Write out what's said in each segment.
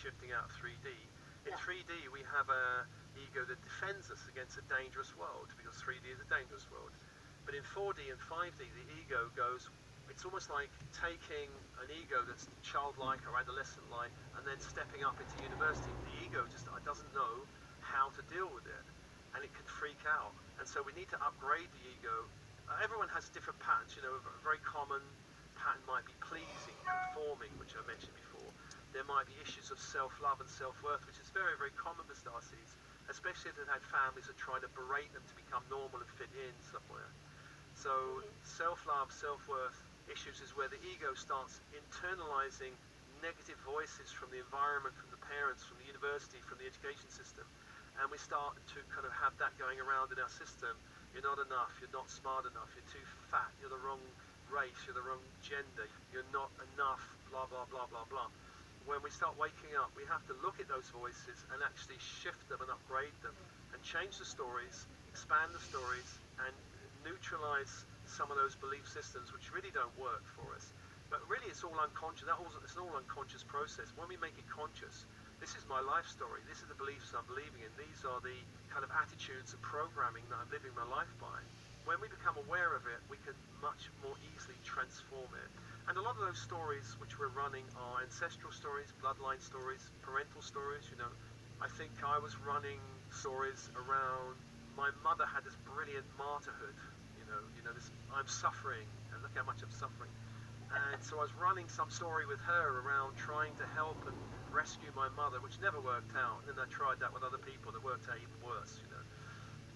shifting out of 3D. In 3D, we have a ego that defends us against a dangerous world, because 3D is a dangerous world. But in 4D and 5D, the ego goes, it's almost like taking an ego that's childlike or adolescent-like and then stepping up into university. The ego just doesn't know how to deal with it, and it can freak out. And so we need to upgrade the ego. Everyone has different patterns. You know, a very common pattern might be pleasing, conforming, which I mentioned before. There might be issues of self-love and self-worth, which is very, very common for starseeds, especially if they've had families that are trying to berate them to become normal and fit in somewhere. So self-love, self-worth issues is where the ego starts internalizing negative voices from the environment, from the parents, from the university, from the education system. And we start to kind of have that going around in our system. You're not enough, you're not smart enough, you're too fat, you're the wrong race, you're the wrong gender, you're not enough, blah, blah, blah, blah, blah. When we start waking up, we have to look at those voices and actually shift them and upgrade them and change the stories, expand the stories, and neutralize some of those belief systems which really don't work for us. But really it's all unconscious. It's an all unconscious process. When we make it conscious, this is my life story, this is the beliefs I'm believing in, these are the kind of attitudes and programming that I'm living my life by. When we become aware of it, we can much more easily transform it. And a lot of those stories which we're running are ancestral stories, bloodline stories, parental stories. You know, I think I was running stories around my mother had this brilliant martyrhood. You know, this I'm suffering, and look how much I'm suffering. And so I was running some story with her around trying to help and rescue my mother, which never worked out. And then I tried that with other people that worked out even worse. You know.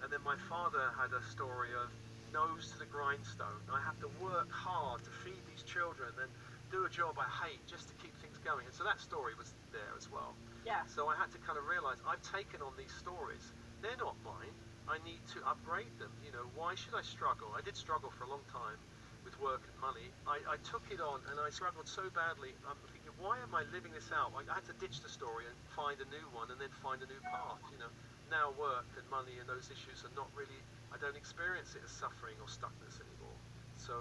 And then my father had a story of nose to the grindstone. I have to work hard to feed these children and do a job I hate just to keep things going. And so that story was there as well. Yeah. So I had to kind of realize I've taken on these stories. They're not mine. I need to upgrade them. You know, why should I struggle? I did struggle for a long time with work and money. I took it on and I struggled so badly. I'm thinking, why am I living this out? I had to ditch the story and find a new one and then find a new path, you know. Now work and money and those issues are not really, I don't experience it as suffering or stuckness anymore. So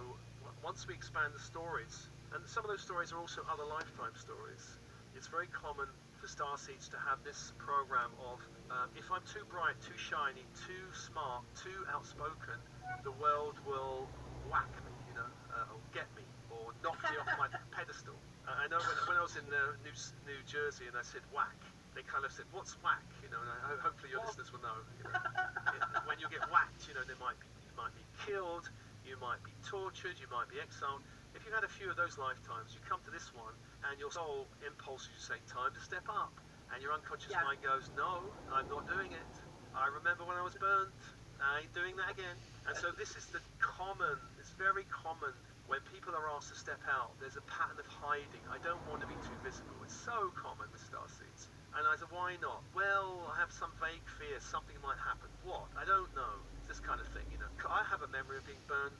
once we expand the stories, and some of those stories are also other lifetime stories, it's very common for starseeds to have this program of, if I'm too bright, too shiny, too smart, too outspoken, the world will whack me, you know, or get me, or knock me off my pedestal. I know when I was in New Jersey and I said whack, they kind of said, what's whack? You know, and hopefully your listeners will know. You know, when you get whacked, you know, you might be killed, you might be tortured, you might be exiled. If you've had a few of those lifetimes, you come to this one, and your soul impulses you say, time to step up. And your unconscious mind goes, no, I'm not doing it. I remember when I was burnt, I ain't doing that again. And so this is it's very common when people are asked to step out, there's a pattern of hiding. I don't want to be too visible. It's so common with starseeds. And I said, why not? Well, I have some vague fear something might happen. What? I don't know. This kind of thing, you know. I have a memory of being burnt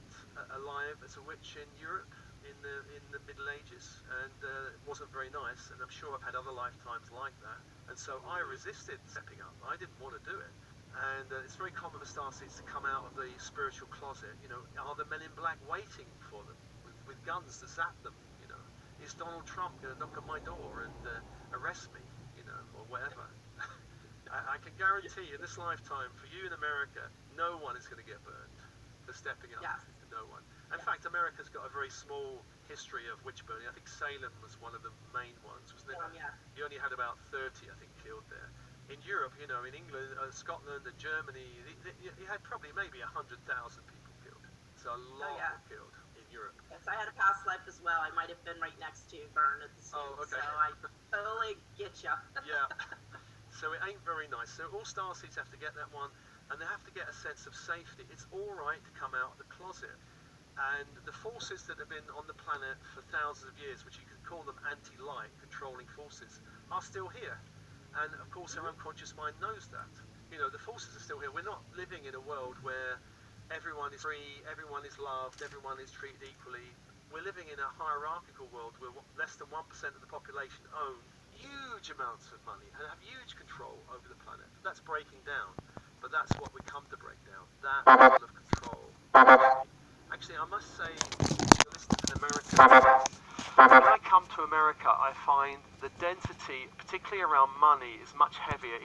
alive as a witch in Europe in the Middle Ages, and it wasn't very nice, and I'm sure I've had other lifetimes like that. And so I resisted stepping up. I didn't want to do it. And it's very common for starseeds to come out of the spiritual closet. You know, are the men in black waiting for them with guns to zap them? You know, is Donald Trump going to knock on my door and arrest me? You know, or whatever. I can guarantee in this lifetime, for you in America, no one is going to get burned for stepping up. Yeah. No one. In fact, America's got a very small history of witch burning. I think Salem was one of the main ones, wasn't it? Yeah. You only had about 30, I think, killed there. In Europe, you know, in England, Scotland and Germany, you had probably maybe 100,000 people killed. So a lot were killed in Europe. Yes, I had a past life as well. I might have been right next to you, burned at the scene. Oh, okay. So I totally get you. Yeah. So it ain't very nice. So all starseeds have to get that one, and they have to get a sense of safety. It's all right to come out of the closet. And the forces that have been on the planet for thousands of years, which you could call them anti-light controlling forces, are still here. And of course our unconscious mind knows that. You know, the forces are still here. We're not living in a world where everyone is free, everyone is loved, everyone is treated equally. We're living in a hierarchical world where less than 1% of the population own huge amounts of money and have huge control over the planet. That's breaking down, but that's what we come to break down, that level of control. Actually, I must say, you're listening to America. when I come to America, I find the density, particularly around money, is much heavier.